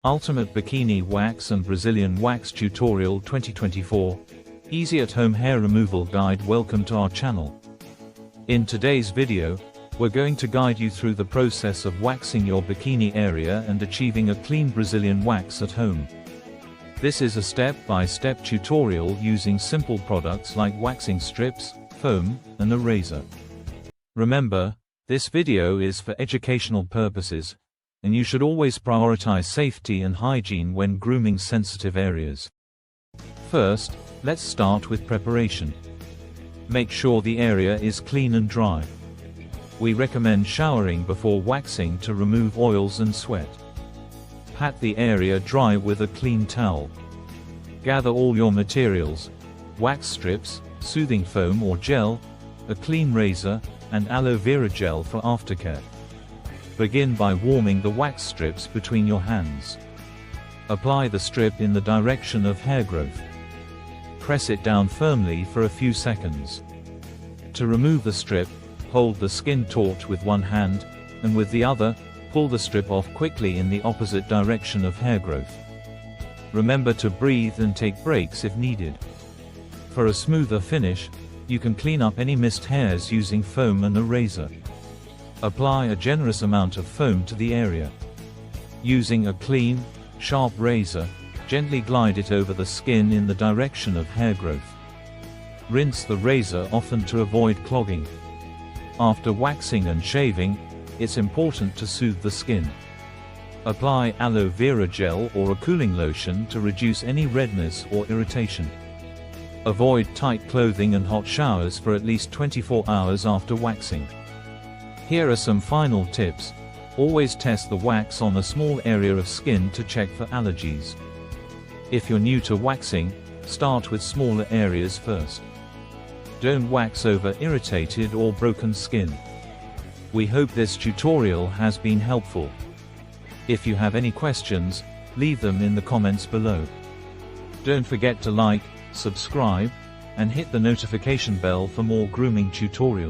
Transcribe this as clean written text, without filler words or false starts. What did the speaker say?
Ultimate Bikini Wax and Brazilian Wax Tutorial 2024. Easy at-home hair removal guide. Welcome to our channel. In today's video, we're going to guide you through the process of waxing your bikini area and achieving a clean Brazilian wax at home. This is a step-by-step tutorial using simple products like waxing strips, foam, and a razor. Remember, this video is for educational purposes, and you should always prioritize safety and hygiene when grooming sensitive areas. First, let's start with preparation. Make sure the area is clean and dry. We recommend showering before waxing to remove oils and sweat. Pat the area dry with a clean towel. Gather all your materials: wax strips, soothing foam or gel, a clean razor, and aloe vera gel for aftercare. Begin by warming the wax strips between your hands. Apply the strip in the direction of hair growth. Press it down firmly for a few seconds. To remove the strip, hold the skin taut with one hand, and with the other, pull the strip off quickly in the opposite direction of hair growth. Remember to breathe and take breaks if needed. For a smoother finish, you can clean up any missed hairs using foam and a razor. Apply a generous amount of foam to the area. Using a clean, sharp razor, gently glide it over the skin in the direction of hair growth. Rinse the razor often to avoid clogging. After waxing and shaving, it's important to soothe the skin. Apply aloe vera gel or a cooling lotion to reduce any redness or irritation. Avoid tight clothing and hot showers for at least 24 hours after waxing. Here are some final tips. Always test the wax on a small area of skin to check for allergies. If you're new to waxing, start with smaller areas first. Don't wax over irritated or broken skin. We hope this tutorial has been helpful. If you have any questions, leave them in the comments below. Don't forget to like, subscribe, and hit the notification bell for more grooming tutorials.